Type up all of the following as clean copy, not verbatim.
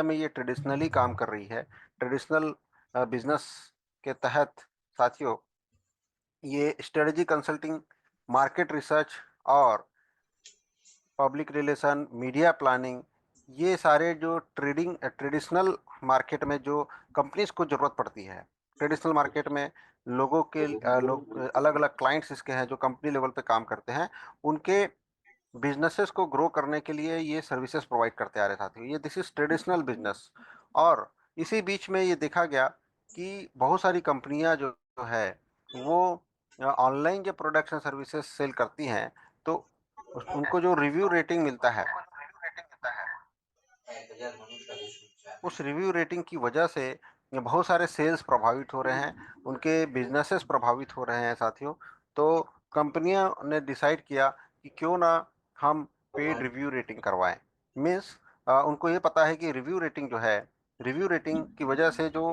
में ये ट्रेडिशनली काम कर रही है। ट्रेडिशनल बिजनेस के तहत साथियों ये स्ट्रेटजी कंसल्टिंग, मार्केट रिसर्च और पब्लिक रिलेशन, मीडिया प्लानिंग, ये सारे जो ट्रेडिशनल मार्केट में जो कंपनीज को ज़रूरत पड़ती है। ट्रेडिशनल मार्केट में लोग अलग अलग क्लाइंट्स इसके हैं जो कंपनी लेवल पे काम करते हैं। उनके बिजनेसेस को ग्रो करने के लिए ये सर्विसेज प्रोवाइड करते आ रहे साथियों। ये दिस इज ट्रेडिशनल बिजनेस। और इसी बीच में ये देखा गया कि बहुत सारी कंपनियां जो है वो ऑनलाइन जो प्रोडक्ट्स एंड सर्विसेज सेल करती हैं, तो उनको जो रिव्यू रेटिंग मिलता है, उस रिव्यू रेटिंग की वजह से ये बहुत सारे सेल्स प्रभावित हो रहे हैं, उनके बिजनेसेस प्रभावित हो रहे हैं साथियों। तो कंपनियां ने डिसाइड किया कि क्यों ना हम पेड रिव्यू रेटिंग करवाएं। मीन्स उनको ये पता है कि रिव्यू रेटिंग जो है, रिव्यू रेटिंग की वजह से जो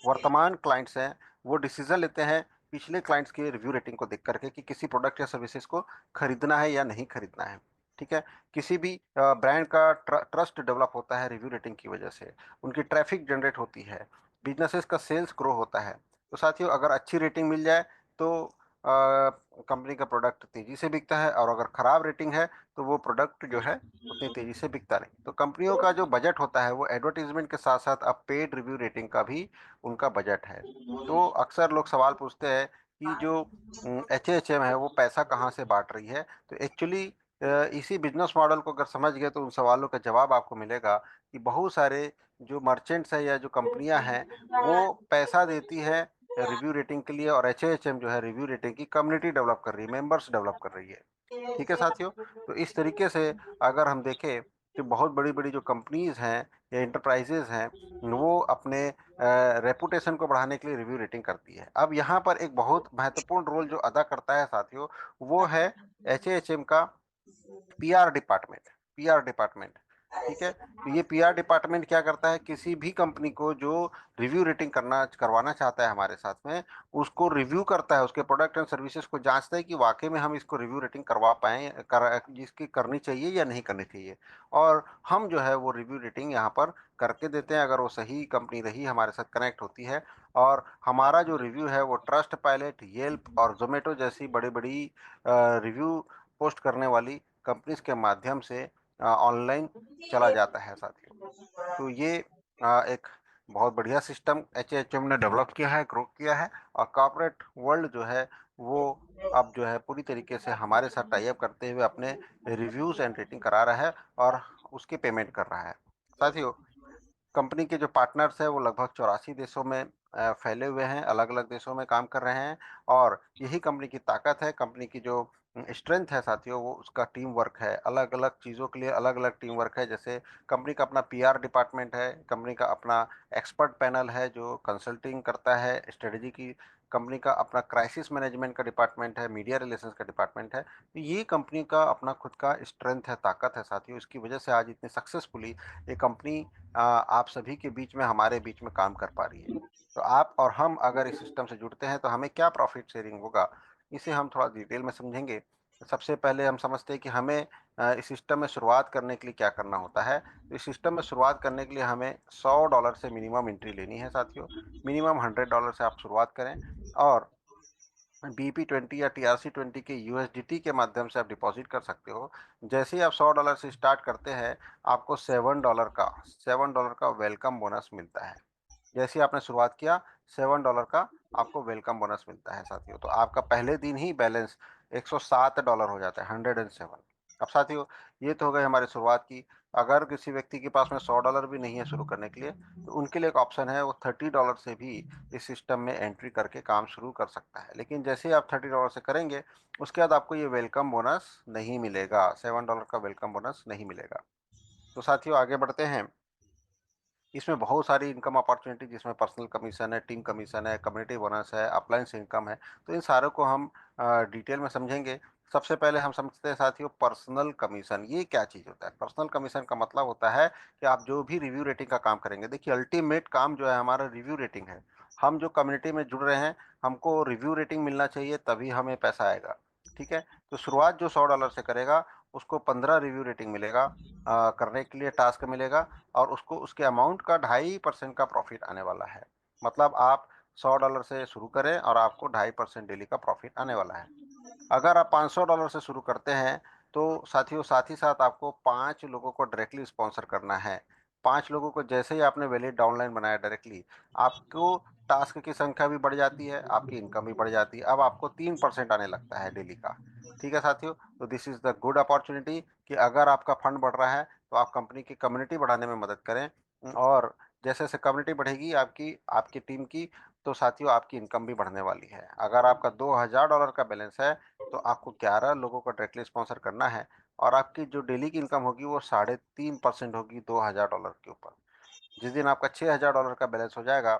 वर्तमान क्लाइंट्स हैं वो डिसीजन लेते हैं पिछले क्लाइंट्स के रिव्यू रेटिंग को देख करके कि किसी प्रोडक्ट या सर्विसेज को खरीदना है या नहीं खरीदना है। ठीक है। किसी भी ब्रांड का ट्रस्ट डेवलप होता है रिव्यू रेटिंग की वजह से, उनकी ट्रैफिक जनरेट होती है, बिजनेसेस का सेल्स ग्रो होता है। तो साथियों अगर अच्छी रेटिंग मिल जाए तो कंपनी का प्रोडक्ट तेजी से बिकता है, और अगर खराब रेटिंग है तो वो प्रोडक्ट जो है उतनी तेजी से बिकता नहीं। तो कंपनियों का जो बजट होता है वो एडवर्टीजमेंट के साथ साथ अब पेड रिव्यू रेटिंग का भी उनका बजट है। तो अक्सर लोग सवाल पूछते हैं कि जो HHM है वो पैसा कहाँ से बांट रही है। तो एक्चुअली इसी बिजनेस मॉडल को अगर समझ गए तो उन सवालों का जवाब आपको मिलेगा कि बहुत सारे जो मर्चेंट्स हैं या जो कंपनियां हैं वो पैसा देती है रिव्यू रेटिंग के लिए, और HHM जो है रिव्यू रेटिंग की कम्युनिटी डेवलप कर रही है, मेंबर्स डेवलप कर रही है। ठीक है साथियों। तो इस तरीके से अगर हम देखें कि बहुत बड़ी बड़ी जो कंपनीज हैं या इंटरप्राइजेज हैं वो अपने रेपुटेशन को बढ़ाने के लिए रिव्यू रेटिंग करती है। अब यहाँ पर एक बहुत महत्वपूर्ण रोल जो अदा करता है साथियों वो है HHM का पीआर डिपार्टमेंट। ठीक है। तो ये पीआर डिपार्टमेंट क्या करता है, किसी भी कंपनी को जो रिव्यू रेटिंग करवाना चाहता है हमारे साथ में, उसको रिव्यू करता है, उसके प्रोडक्ट एंड सर्विसेज को जांचता है कि वाकई में हम इसको रिव्यू रेटिंग करवा पाए, जिसकी करनी चाहिए या नहीं करनी चाहिए। और हम जो है वो रिव्यू रेटिंग यहाँ पर करके देते हैं अगर वो सही कंपनी रही हमारे साथ कनेक्ट होती है। और हमारा जो रिव्यू है वो ट्रस्ट पायलट, येल्प और जोमेटो जैसी बड़ी बड़ी रिव्यू पोस्ट करने वाली कंपनीज के माध्यम से ऑनलाइन चला जाता है साथियों। तो ये एक बहुत बढ़िया सिस्टम HHM ने डेवलप किया है, ग्रो किया है। और कॉर्पोरेट वर्ल्ड जो है वो अब जो है पूरी तरीके से हमारे साथ टाई अप करते हुए अपने रिव्यूज एंड रेटिंग करा रहा है और उसकी पेमेंट कर रहा है साथियों। कंपनी के जो पार्टनर्स हैं वो लगभग 84 देशों में फैले हुए हैं, अलग अलग देशों में काम कर रहे हैं। और यही कंपनी की ताकत है, कंपनी की जो स्ट्रेंथ है साथियों, वो उसका टीम वर्क है। अलग अलग चीज़ों के लिए अलग अलग टीम वर्क है। जैसे कंपनी का अपना पीआर डिपार्टमेंट है, कंपनी का अपना एक्सपर्ट पैनल है जो कंसल्टिंग करता है स्ट्रेटजी की, कंपनी का अपना क्राइसिस मैनेजमेंट का डिपार्टमेंट है, मीडिया रिलेशंस का डिपार्टमेंट है। तो ये कंपनी का अपना खुद का स्ट्रेंथ है, ताकत है साथियों। इसकी वजह से आज इतनी सक्सेसफुली ये कंपनी आप सभी के बीच में, हमारे बीच में काम कर पा रही है। तो आप और हम अगर इस सिस्टम से जुड़ते हैं तो हमें क्या प्रॉफिट शेयरिंग होगा, इसे हम थोड़ा डिटेल में समझेंगे। सबसे पहले हम समझते हैं कि हमें इस सिस्टम में शुरुआत करने के लिए क्या करना होता है। तो इस सिस्टम में शुरुआत करने के लिए हमें $100 से मिनिमम एंट्री लेनी है साथियों। मिनिमम $100 से आप शुरुआत करें, और BP20 या TRC20 के USDT के माध्यम से आप डिपॉजिट कर सकते हो। जैसे ही आप $100 से स्टार्ट करते हैं आपको $7 का वेलकम बोनस मिलता है। जैसे ही आपने शुरुआत किया $7 का आपको वेलकम बोनस मिलता है साथियों। तो आपका पहले दिन ही बैलेंस $107 हो जाता है, 107। अब साथियों ये तो हो गई हमारी शुरुआत की। अगर किसी व्यक्ति के पास में $100 भी नहीं है शुरू करने के लिए, तो उनके लिए एक ऑप्शन है, वो $30 से भी इस सिस्टम में एंट्री करके काम शुरू कर सकता है। लेकिन जैसे ही आप $30 से करेंगे उसके बाद आपको ये वेलकम बोनस नहीं मिलेगा, $7 का वेलकम बोनस नहीं मिलेगा। तो साथियों आगे बढ़ते हैं। इसमें बहुत सारी इनकम अपॉर्चुनिटी, जिसमें पर्सनल कमीशन है, टीम कमीशन है, कम्युनिटी बोनस है, अप्लायंस इनकम है। तो इन सारों को हम डिटेल में समझेंगे। सबसे पहले हम समझते हैं साथियों पर्सनल कमीशन। ये क्या चीज़ होता है? पर्सनल कमीशन का मतलब होता है कि आप जो भी रिव्यू रेटिंग का काम करेंगे, देखिए अल्टीमेट काम जो है हमारा रिव्यू रेटिंग है। हम जो कम्युनिटी में जुड़ रहे हैं, हमको रिव्यू रेटिंग मिलना चाहिए तभी हमें पैसा आएगा। ठीक है। तो शुरुआत जो $100 से करेगा उसको 15 रिव्यू रेटिंग मिलेगा, करने के लिए टास्क मिलेगा, और उसको उसके अमाउंट का 2.5% का प्रॉफिट आने वाला है। मतलब आप $100 से शुरू करें और आपको 2.5% डेली का प्रॉफिट आने वाला है। अगर आप $500 से शुरू करते हैं तो साथियों साथ ही साथ आपको 5 लोगों को डायरेक्टली स्पॉन्सर करना है। 5 लोगों को जैसे ही आपने वैलिड डाउनलाइन बनाया डायरेक्टली, आपको टास्क की संख्या भी बढ़ जाती है, आपकी इनकम भी बढ़ जाती है। अब आपको 3% आने लगता है डेली का। ठीक है साथियों, तो this is the good opportunity कि अगर आपका फंड बढ़ रहा है तो आप कंपनी की कम्युनिटी बढ़ाने में मदद करें। और जैसे जैसे कम्युनिटी बढ़ेगी आपकी आपकी टीम की, तो साथियों आपकी इनकम भी बढ़ने वाली है। अगर आपका $2,000 का बैलेंस है तो आपको 11 लोगों को डायरेक्टली स्पॉन्सर करना है, और आपकी जो डेली की इनकम होगी वो 3.5% होगी $2,000 के ऊपर। जिस दिन आपका $6,000 का बैलेंस हो जाएगा,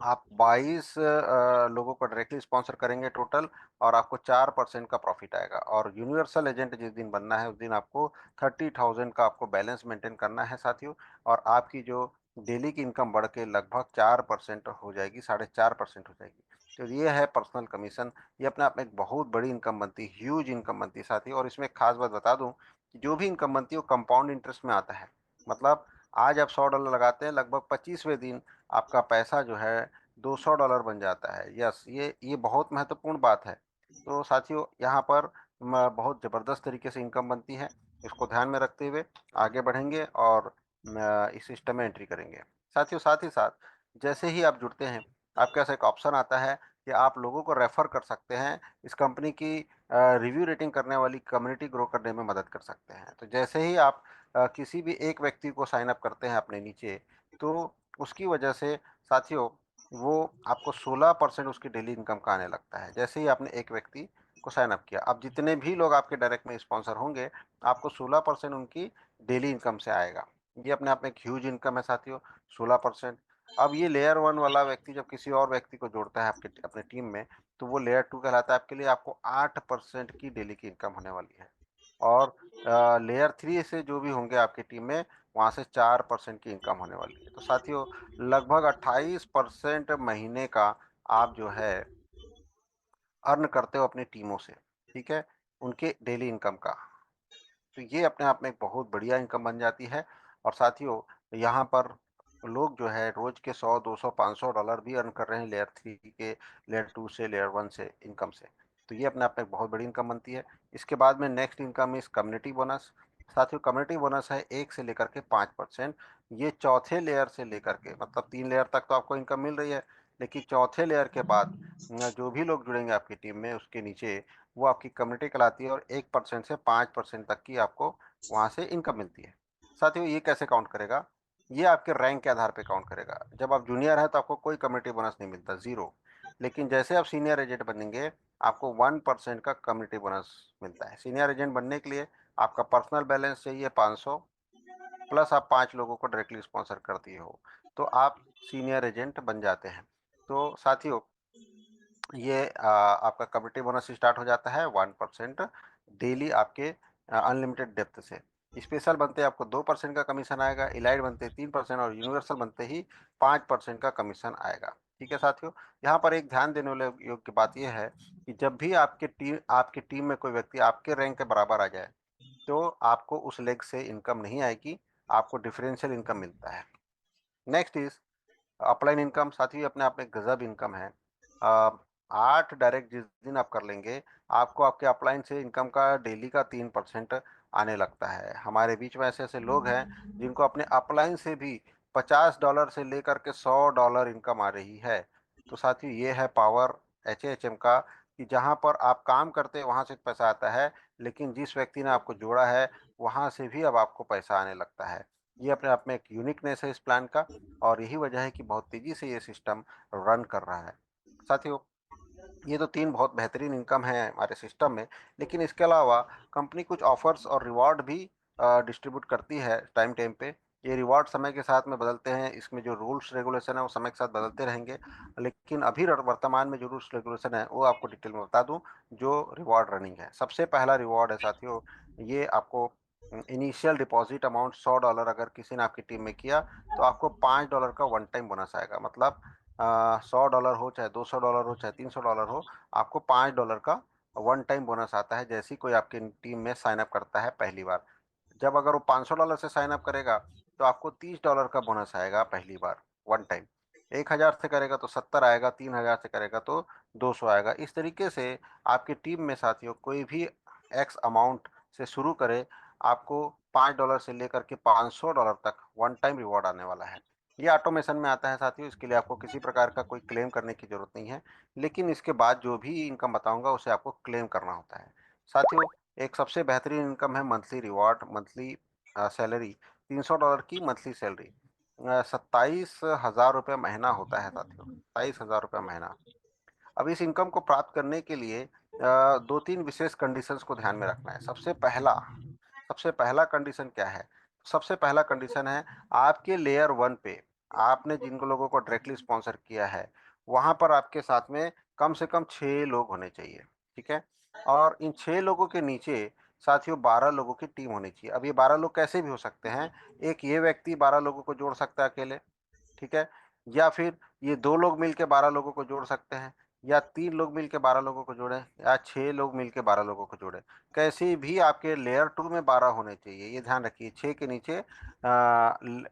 आप 22 लोगों को डायरेक्टली स्पॉन्सर करेंगे टोटल, और आपको 4% का प्रॉफिट आएगा। और यूनिवर्सल एजेंट जिस दिन बनना है उस दिन आपको 30,000 का आपको बैलेंस मेंटेन करना है साथियों। और आपकी जो डेली की इनकम बढ़ के लगभग 4% हो जाएगी, 4.5% हो जाएगी। तो ये है पर्सनल कमीशन। ये अपने आप में एक बहुत बड़ी इनकम बनती है, ह्यूज इनकम बनती है साथियों। और इसमें एक खास बात बता दूं कि जो भी इनकम बनती है वो कंपाउंड इंटरेस्ट में आता है। मतलब आज आप $100 लगाते हैं, लगभग 25वें दिन आपका पैसा जो है $200 बन जाता है। यस, ये बहुत महत्वपूर्ण बात है। तो साथियों यहाँ पर बहुत ज़बरदस्त तरीके से इनकम बनती है। इसको ध्यान में रखते हुए आगे बढ़ेंगे और इस सिस्टम में एंट्री करेंगे। साथियों साथ ही साथ जैसे ही आप जुड़ते हैं, आपके पास एक ऑप्शन आता है कि आप लोगों को रेफर कर सकते हैं, इस कंपनी की रिव्यू रेटिंग करने वाली कम्युनिटी ग्रो करने में मदद कर सकते हैं। तो जैसे ही आप किसी भी एक व्यक्ति को साइन अप करते हैं अपने नीचे, तो उसकी वजह से साथियों वो आपको 16% उसकी डेली इनकम का आने लगता है। जैसे ही आपने एक व्यक्ति को साइन अप किया, अब जितने भी लोग आपके डायरेक्ट में स्पॉन्सर होंगे, आपको 16% उनकी डेली इनकम से आएगा। ये अपने आप में एक ह्यूज इनकम है साथियों, 16%। अब ये लेयर 1 वाला व्यक्ति जब किसी और व्यक्ति को जोड़ता है आपके अपने टीम में, तो वो लेयर 2 कहलाता है आपके लिए। आपको 8% की डेली की इनकम होने वाली है। और लेयर 3 से जो भी होंगे आपकी टीम में, वहाँ से 4% की इनकम होने वाली है। तो साथियों लगभग 28% महीने का आप जो है अर्न करते हो अपनी टीमों से। ठीक है, उनके डेली इनकम का। तो ये अपने आप में एक बहुत बढ़िया इनकम बन जाती है। और साथियों यहाँ पर लोग जो है रोज के 100 200 $500 भी अर्न कर रहे हैं लेयर 3 के, लेयर 2 से, लेयर 1 से इनकम से। तो ये अपने आप में एक बहुत बड़ी इनकम बनती है। इसके बाद में नेक्स्ट इनकम इस कम्युनिटी बोनस। साथियों कम्युनिटी बोनस है 1 से लेकर के 5%। ये चौथे लेयर से लेकर के, मतलब 3 लेयर तक तो आपको इनकम मिल रही है, लेकिन चौथे लेयर के बाद जो भी लोग जुड़ेंगे आपकी टीम में उसके नीचे, वो आपकी कम्युनिटी कहलाती है। और 1% से 5% तक की आपको वहाँ से इनकम मिलती है। साथियों ये कैसे काउंट करेगा? ये आपके रैंक के आधार पे काउंट करेगा। जब आप जूनियर है तो आपको कोई कम्युनिटी बोनस नहीं मिलता, जीरो। लेकिन जैसे आप सीनियर एजेंट बनेंगे, आपको 1% का कम्युनिटी बोनस मिलता है। सीनियर एजेंट बनने के लिए आपका पर्सनल बैलेंस चाहिए 500, प्लस आप 5 लोगों को डायरेक्टली स्पॉन्सर कर दिए हो, तो आप सीनियर एजेंट बन जाते हैं। तो साथियों ये आपका कम्युनिटी बोनस स्टार्ट हो जाता है 1% डेली आपके अनलिमिटेड डेप्थ से। स्पेशल बनते आपको 2% का कमीशन आएगा, इलाइट बनते 3%, और यूनिवर्सल बनते ही 5% का कमीशन आएगा। ठीक है साथियों, यहाँ पर एक ध्यान देने वाले योग्य बात यह है कि जब भी आपकी टीम में कोई व्यक्ति आपके रैंक के बराबर आ जाए, तो आपको उस लेग से इनकम नहीं आएगी, आपको डिफरेंशियल इनकम मिलता है। Next is upline income. साथ ही अपने आप में गजब इनकम है। आ, 8 डायरेक्ट जिस दिन आप कर लेंगे, आपको आपके अपलाइन से इनकम का डेली का 3% आने लगता है। हमारे बीच में ऐसे ऐसे लोग हैं जिनको अपने अपलाइन से भी $50 से लेकर के $100 इनकम आ रही है। तो साथियों ये है पावर HHM का, कि जहाँ पर आप काम करते हैं वहाँ से पैसा आता है, लेकिन जिस व्यक्ति ने आपको जोड़ा है वहाँ से भी अब आपको पैसा आने लगता है। ये अपने आप में एक यूनिकनेस है इस प्लान का, और यही वजह है कि बहुत तेजी से ये सिस्टम रन कर रहा है। साथियों ये तो 3 बहुत बेहतरीन इनकम है हमारे सिस्टम में। लेकिन इसके अलावा कंपनी कुछ ऑफर्स और रिवॉर्ड भी डिस्ट्रीब्यूट करती है टाइम टाइम पे। ये रिवॉर्ड समय के साथ में बदलते हैं, इसमें जो रूल्स रेगुलेशन है वो समय के साथ बदलते रहेंगे। लेकिन अभी वर्तमान में जो रूल्स रेगुलेशन है वो आपको डिटेल में बता दूं। जो रिवॉर्ड रनिंग है, सबसे पहला रिवॉर्ड है साथियों, ये आपको इनिशियल डिपॉजिट अमाउंट $100 अगर किसी ने आपकी टीम में किया, तो आपको $5 का वन टाइम बोनस आएगा। मतलब $100 हो, चाहे $200 हो, चाहे $300 हो, आपको $5 का वन टाइम बोनस आता है जैसे ही कोई आपकी टीम में साइन अप करता है पहली बार। जब अगर वो $500 से साइन अप करेगा तो आपको $30 का बोनस आएगा पहली बार, वन टाइम। 1,000 से करेगा तो 70 आएगा, 3,000 से करेगा तो 200 आएगा। इस तरीके से आपकी टीम में साथियों कोई भी एक्स अमाउंट से शुरू करे, आपको $5 से लेकर के $500 तक वन टाइम रिवॉर्ड आने वाला है। ये ऑटोमेशन में आता है साथियों, इसके लिए आपको किसी प्रकार का कोई क्लेम करने की जरूरत नहीं है। लेकिन इसके बाद जो भी इनकम बताऊंगा उसे आपको क्लेम करना होता है। साथियों, एक सबसे बेहतरीन इनकम है मंथली रिवॉर्ड, मंथली सैलरी। $300 की मंथली सैलरी 27,000 रुपये महीना होता है साथियों, 27,000 रुपये महीना। अब इस इनकम को प्राप्त करने के लिए दो तीन विशेष कंडीशंस को ध्यान में रखना है। सबसे पहला कंडीशन क्या है? सबसे पहला कंडीशन है, आपके लेयर वन पे आपने जिन लोगों को डायरेक्टली स्पॉन्सर किया है वहां पर आपके साथ में कम से कम 6 लोग होने चाहिए। ठीक है? और इन 6 लोगों के नीचे साथियों 12 लोगों की टीम होनी चाहिए। अब ये 12 लोग कैसे भी हो सकते हैं, एक ये व्यक्ति 12 लोगों को जोड़ सकता है अकेले, ठीक है, या फिर ये 2 लोग मिलकर 12 लोगों को जोड़ सकते हैं, या 3 लोग मिलकर 12 लोगों को जोड़े, या 6 लोग मिलकर 12 लोगों को जोड़े। कैसे भी आपके लेयर टू में 12 होने चाहिए, ये ध्यान रखिए। 6 के नीचे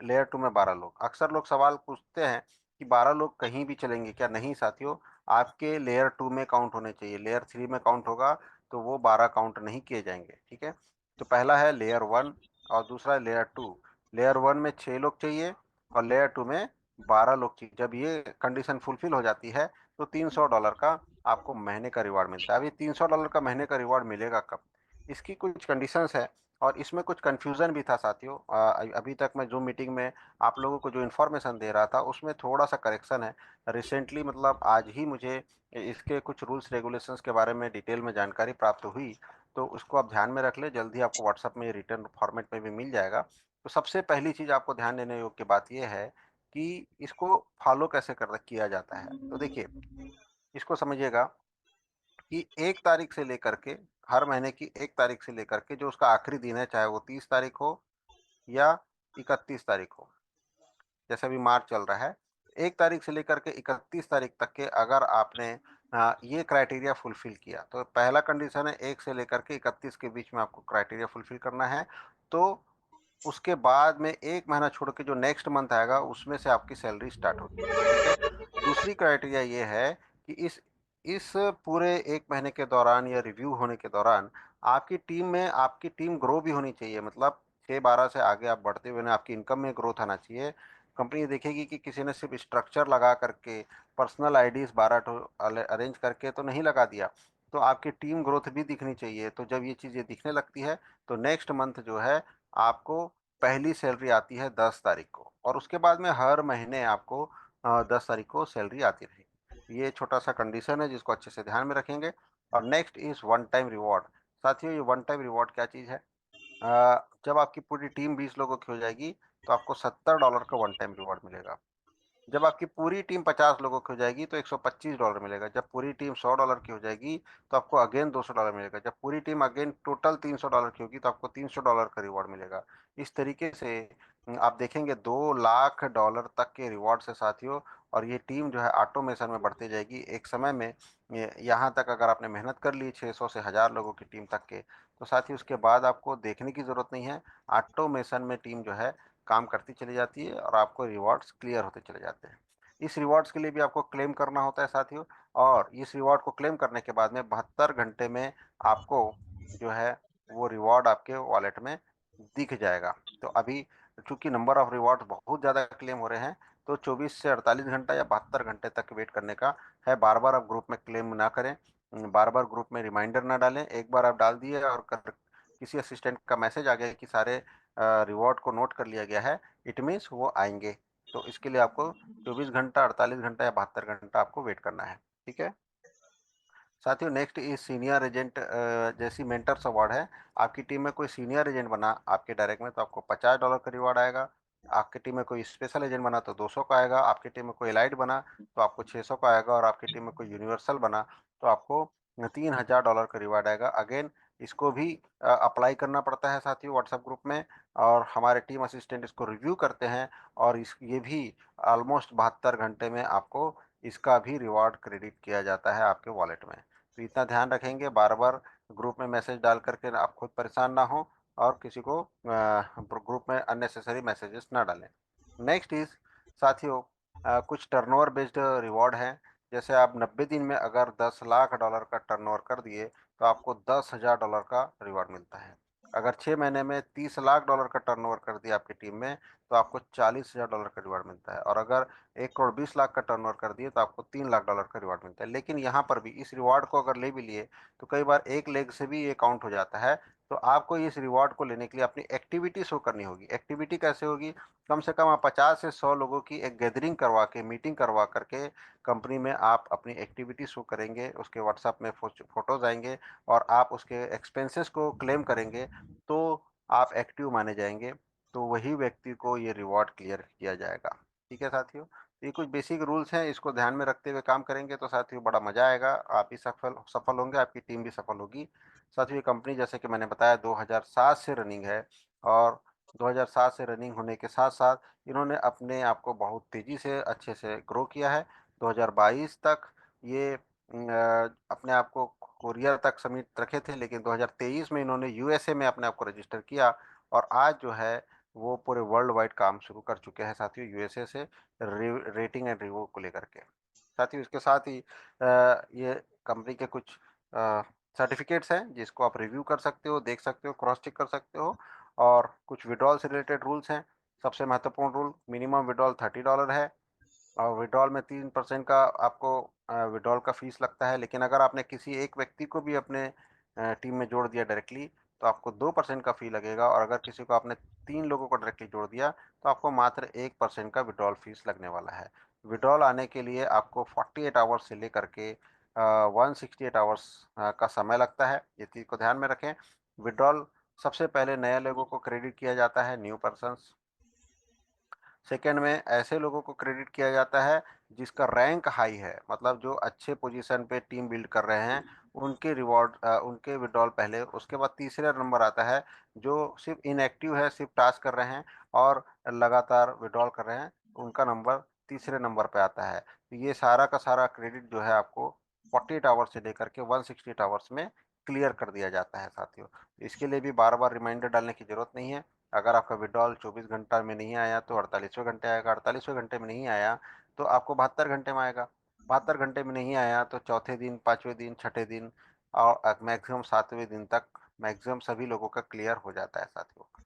लेयर टू में 12 लोग। अक्सर लोग सवाल पूछते हैं कि 12 लोग कहीं भी चलेंगे क्या? नहीं साथियों, आपके लेयर टू में काउंट होने चाहिए। लेयर थ्री में काउंट होगा तो वो 12 काउंट नहीं किए जाएंगे। ठीक है? तो पहला है लेयर वन और दूसरा है लेयर टू। लेयर वन में 6 लोग चाहिए और लेयर टू में 12 लोग चाहिए। जब ये कंडीशन फुलफिल हो जाती है तो $300 का आपको महीने का रिवार्ड मिलता है। अब ये $300 का महीने का रिवार्ड मिलेगा कब? इसकी कुछ कंडीशंस है और इसमें कुछ कंफ्यूजन भी था साथियों। अभी तक मैं जो मीटिंग में आप लोगों को जो इन्फॉर्मेशन दे रहा था उसमें थोड़ा सा करेक्शन है। रिसेंटली मतलब आज ही मुझे इसके कुछ रूल्स रेगुलेशंस के बारे में डिटेल में जानकारी प्राप्त हुई, तो उसको आप ध्यान में रख ले। जल्दी आपको व्हाट्सएप में रिटर्न फॉर्मेट में भी मिल जाएगा। तो सबसे पहली चीज़ आपको ध्यान देने योग्य बात यह है कि इसको फॉलो कैसे कर किया जाता है। तो देखिए, इसको समझिएगा कि 1 तारीख से लेकर के, हर महीने की 1 तारीख से लेकर के जो उसका आखिरी दिन है, चाहे वो 30 तारीख हो या 31 तारीख हो, जैसे अभी मार्च चल रहा है, 1 तारीख से लेकर के 31 तारीख तक के अगर आपने ये क्राइटेरिया फुलफिल किया, तो पहला कंडीशन है 1 से लेकर के 31 के बीच में आपको क्राइटेरिया फुलफिल करना है। तो उसके बाद में 1 महीना छोड़ के जो नेक्स्ट मंथ आएगा उसमें से आपकी सैलरी स्टार्ट होगी। ठीक है? दूसरी क्राइटेरिया ये है कि इस पूरे 1 महीने के दौरान या रिव्यू होने के दौरान आपकी टीम ग्रो भी होनी चाहिए। मतलब 6-12 से आगे आप बढ़ते हुए ना, आपकी इनकम में ग्रोथ आना चाहिए। कंपनी ये देखेगी कि किसी ने सिर्फ स्ट्रक्चर लगा करके, पर्सनल आईडीज 12 अरेंज करके तो नहीं लगा दिया, तो आपकी टीम ग्रोथ भी दिखनी चाहिए। तो जब ये चीज़ें दिखने लगती है तो नेक्स्ट मंथ जो है आपको पहली सैलरी आती है 10 तारीख को, और उसके बाद में हर महीने आपको 10 तारीख को सैलरी आती रहेगी। ये छोटा सा कंडीशन है जिसको अच्छे से ध्यान में रखेंगे। और next is one time reward. साथियों, ये वन टाइम रिवॉर्ड क्या चीज़ है? जब आपकी पूरी टीम 20 लोगों की हो जाएगी तो आपको $70 का वन टाइम रिवॉर्ड मिलेगा। जब आपकी पूरी टीम 50 लोगों की हो जाएगी तो $125 मिलेगा। जब पूरी टीम $100 की हो जाएगी तो आपको अगेन $200 मिलेगा। जब पूरी टीम अगेन टोटल $300 की होगी तो आपको $300 का रिवॉर्ड मिलेगा। इस तरीके से आप देखेंगे $2 लाख तक के रिवॉर्ड से साथियों। और ये टीम जो है ऑटोमेशन में बढ़ती जाएगी एक समय में। यहाँ तक अगर आपने मेहनत कर ली 600 से 1000 लोगों की टीम तक के, तो साथियों उसके बाद आपको देखने की जरूरत नहीं है। ऑटोमेशन में टीम जो है काम करती चली जाती है और आपको रिवॉर्ड्स क्लियर होते चले जाते हैं। इस रिवॉर्ड्स के लिए भी आपको क्लेम करना होता है साथियों। और इस रिवॉर्ड को क्लेम करने के बाद में 72 घंटे में आपको जो है वो रिवॉर्ड आपके वॉलेट में दिख जाएगा। तो अभी चूंकि नंबर ऑफ रिवॉर्ड बहुत ज़्यादा क्लेम हो रहे हैं, तो 24 से 48 घंटा या 72 घंटे तक वेट करने का है। बार बार आप ग्रुप में क्लेम ना करें, बार बार ग्रुप में रिमाइंडर ना डालें। एक बार आप डाल दिए और किसी असिस्टेंट का मैसेज आ गया कि सारे रिवॉर्ड को नोट कर लिया गया है, इट मीन्स वो आएंगे। तो इसके लिए आपको 24 घंटा, 48 घंटा या 72 घंटा आपको वेट करना है। ठीक है? साथियों, नेक्स्ट इज सीनियर एजेंट। जैसी मेंटर्स अवार्ड है, आपकी टीम में कोई सीनियर एजेंट बना आपके डायरेक्ट में तो आपको $50 का रिवार्ड आएगा। आपकी टीम में कोई स्पेशल एजेंट बना तो 200 का आएगा। आपकी टीम में कोई एलाइट बना तो आपको 600 का आएगा। और आपकी टीम में कोई यूनिवर्सल बना तो आपको $3000 का रिवार्ड आएगा। अगेन इसको भी अप्लाई करना पड़ता है साथियों व्हाट्सएप ग्रुप में, और हमारे टीम असिस्टेंट इसको रिव्यू करते हैं। और इस ये भी ऑलमोस्ट 72 घंटे में आपको इसका भी रिवार्ड क्रेडिट किया जाता है आपके वॉलेट में। तो इतना ध्यान रखेंगे, बार बार ग्रुप में मैसेज डाल करके आप खुद परेशान ना हो और किसी को ग्रुप में अननेसेसरी मैसेजेस ना डालें। नेक्स्ट इज साथियों, कुछ टर्नओवर बेस्ड रिवॉर्ड हैं। जैसे आप 90 दिन में अगर $10 लाख का टर्नओवर कर दिए तो आपको $10,000 का रिवॉर्ड मिलता है। अगर 6 महीने में $30 लाख का टर्नओवर कर दिया आपकी टीम में तो आपको $40,000 का रिवॉर्ड मिलता है। और अगर 1 करोड़ 20 लाख का टर्नओवर कर दिए तो आपको $3 लाख का रिवॉर्ड मिलता है। लेकिन यहाँ पर भी इस रिवॉर्ड को अगर ले भी लिए तो कई बार एक लेग से भी ये काउंट हो जाता है। तो आपको इस रिवॉर्ड को लेने के लिए अपनी एक्टिविटी शो करनी होगी। एक्टिविटी कैसे होगी? कम से कम आप 50 से 100 लोगों की एक गैदरिंग करवा के, मीटिंग करवा करके कंपनी में आप अपनी एक्टिविटी शो करेंगे, उसके व्हाट्सएप में फोटोज आएंगे और आप उसके एक्सपेंसेस को क्लेम करेंगे तो आप एक्टिव माने जाएंगे। तो वही व्यक्ति को ये रिवॉर्ड क्लियर किया जाएगा। ठीक है साथियों, ये कुछ बेसिक रूल्स हैं, इसको ध्यान में रखते हुए काम करेंगे तो साथियों बड़ा मजा आएगा, आप भी सफल सफल होंगे, आपकी टीम भी सफल होगी। साथियों ये कंपनी जैसे कि मैंने बताया 2007 से रनिंग है और 2007 से रनिंग होने के साथ साथ इन्होंने अपने आप को बहुत तेजी से अच्छे से ग्रो किया है। 2022 तक ये अपने आप को कोरिया तक समिट रखे थे, लेकिन 2023 में इन्होंने यूएसए में अपने आप को रजिस्टर किया और आज जो है वो पूरे वर्ल्ड वाइड काम शुरू कर चुके हैं साथियों, यूएसए से रेटिंग एंड रिव्यू को लेकर के। साथियों इसके साथ ही ये कंपनी के कुछ सर्टिफिकेट्स हैं जिसको आप रिव्यू कर सकते हो, देख सकते हो, क्रॉस चेक कर सकते हो। और कुछ विड्रॉल से रिलेटेड रूल्स हैं। सबसे महत्वपूर्ण रूल, मिनिमम विड्रॉल $30 है और विड्रॉल में 3% का आपको विड्रॉल का फीस लगता है। लेकिन अगर आपने किसी एक व्यक्ति को भी अपने टीम में जोड़ दिया डायरेक्टली तो आपको 2% का फी लगेगा और अगर किसी को आपने 3 लोगों को डायरेक्टली जोड़ दिया तो आपको मात्र 1% का विड्रॉल फीस लगने वाला है। विड्रॉल आने के लिए आपको 48 आवर्स से लेकर के 168 आवर्स का समय लगता है, ये चीज़ को ध्यान में रखें। विड्रॉल सबसे पहले नए लोगों को क्रेडिट किया जाता है, न्यू पर्सन्स। सेकंड में ऐसे लोगों को क्रेडिट किया जाता है जिसका रैंक हाई है, मतलब जो अच्छे पोजीशन पे टीम बिल्ड कर रहे हैं, उनके रिवॉर्ड उनके विड्रॉल पहले। उसके बाद तीसरा नंबर आता है जो सिर्फ इनएक्टिव है, सिर्फ टास्क कर रहे हैं और लगातार विड्रॉल कर रहे हैं, उनका नंबर तीसरे नंबर पे आता है। तो ये सारा का सारा क्रेडिट जो है आपको 48 आवर्स से लेकर के 168 आवर्स में क्लियर कर दिया जाता है साथियों। इसके लिए भी बार बार रिमाइंडर डालने की जरूरत नहीं है। अगर आपका विड्रॉल 24 घंटा में नहीं आया तो 48वें घंटे आएगा, 48वें घंटे में नहीं आया तो आपको 72 घंटे में आएगा, 72 घंटे में नहीं आया तो चौथे दिन, 5वें दिन, छठे दिन और मैक्सिमम 7वें दिन तक मैक्सिमम सभी लोगों का क्लियर हो जाता है साथियों।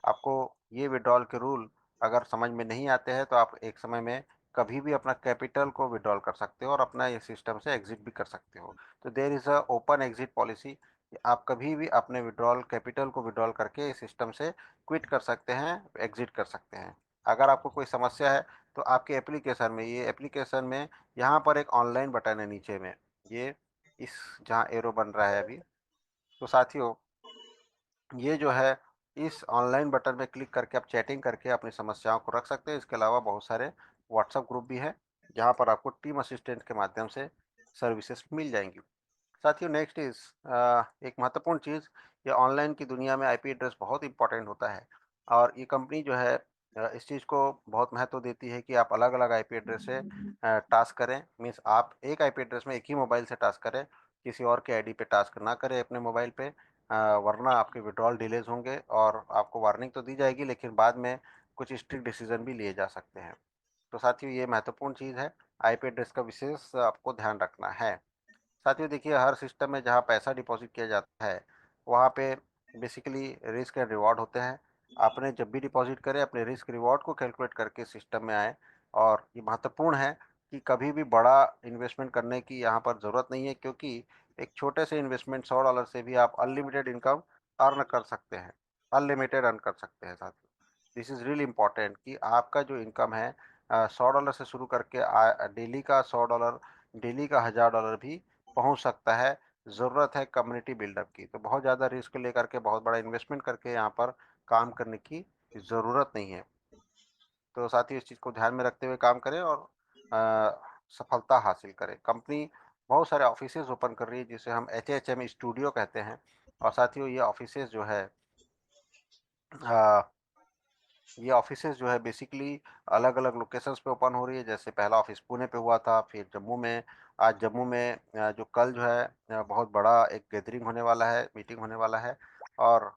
आपको ये विड्रॉल के रूल अगर समझ में नहीं आते हैं तो आप एक समय में कभी भी अपना कैपिटल को विड्रॉल कर सकते हो और अपना ये सिस्टम से एग्जिट भी कर सकते हो। तो there is a open exit policy, आप कभी भी अपने विड्रॉल कैपिटल को विड्रॉल करके इस सिस्टम से क्विट कर सकते हैं, एग्जिट कर सकते हैं। अगर आपको कोई समस्या है तो आपके एप्लीकेशन में, ये एप्लीकेशन में यहाँ पर एक ऑनलाइन बटन है नीचे में, ये इस जहाँ एरो बन रहा है अभी, तो साथियों ये जो है इस ऑनलाइन बटन में क्लिक करके आप चैटिंग करके अपनी समस्याओं को रख सकते हैं। इसके अलावा बहुत सारे व्हाट्सएप ग्रुप भी हैं जहाँ पर आपको टीम असिस्टेंट के माध्यम से सर्विसेज मिल जाएंगी। साथियों नेक्स्ट इज एक महत्वपूर्ण चीज़, ये ऑनलाइन की दुनिया में आईपी एड्रेस बहुत इंपॉर्टेंट होता है और ये कंपनी जो है इस चीज़ को बहुत महत्व देती है कि आप अलग अलग आईपी एड्रेस से टास्क करें। मीन्स आप एक आईपी एड्रेस में एक ही मोबाइल से टास्क करें, किसी और के आईडी पे टास्क ना करें अपने मोबाइल पे, वरना आपके विड्रॉल डिलेज होंगे और आपको वार्निंग तो दी जाएगी लेकिन बाद में कुछ स्ट्रिक्ट डिसीजन भी लिए जा सकते हैं। तो साथियों ये महत्वपूर्ण चीज़ है, आईपी एड्रेस का विशेष आपको ध्यान रखना है। साथियों देखिए हर सिस्टम में जहाँ पैसा डिपॉजिट किया जाता है वहाँ पे बेसिकली रिस्क एंड रिवॉर्ड होते हैं। आपने जब भी डिपॉजिट करें अपने रिस्क रिवॉर्ड को कैलकुलेट करके सिस्टम में आए। और ये महत्वपूर्ण है कि कभी भी बड़ा इन्वेस्टमेंट करने की यहाँ पर ज़रूरत नहीं है, क्योंकि एक छोटे से इन्वेस्टमेंट $100 से भी आप अनलिमिटेड इनकम अर्न कर सकते हैं, अनलिमिटेड अर्न कर सकते हैं साथियों। दिस इज़ रियली इम्पॉर्टेंट कि आपका जो इनकम है $100 से शुरू करके डेली का $100, डेली का $1000 भी पहुंच सकता है। ज़रूरत है कम्युनिटी बिल्डअप की, तो बहुत ज़्यादा रिस्क लेकर के बहुत बड़ा इन्वेस्टमेंट करके यहाँ पर काम करने की ज़रूरत नहीं है। तो साथ ही इस चीज़ को ध्यान में रखते हुए काम करें और सफलता हासिल करें। कंपनी बहुत सारे ऑफिसेज ओपन कर रही है जिसे हम HHM स्टूडियो कहते हैं। और साथियों ये ऑफिसेज जो है ये ऑफिसेज जो है बेसिकली अलग अलग लोकेशंस पे ओपन हो रही है। जैसे पहला ऑफिस पुणे पे हुआ था, फिर जम्मू में। आज जम्मू में जो कल जो है बहुत बड़ा एक गैदरिंग होने वाला है, मीटिंग होने वाला है। और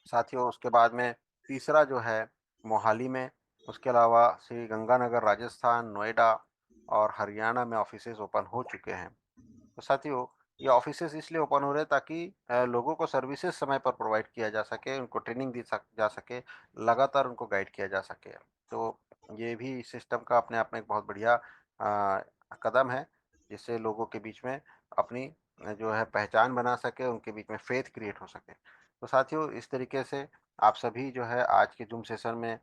साथियों उसके बाद में तीसरा जो है मोहाली में। उसके अलावा श्री गंगानगर राजस्थान, नोएडा और हरियाणा में ऑफिसेज ओपन हो चुके हैं। तो साथियों ये ऑफिसेज इसलिए ओपन हो रहे हैं ताकि लोगों को सर्विसेज समय पर प्रोवाइड किया जा सके, उनको ट्रेनिंग दी जा सके, लगातार उनको गाइड किया जा सके। तो ये भी सिस्टम का अपने आप में एक बहुत बढ़िया कदम है, जिससे लोगों के बीच में अपनी जो है पहचान बना सके, उनके बीच में फेथ क्रिएट हो सके। तो साथियों इस तरीके से आप सभी जो है आज के जूम सेशन में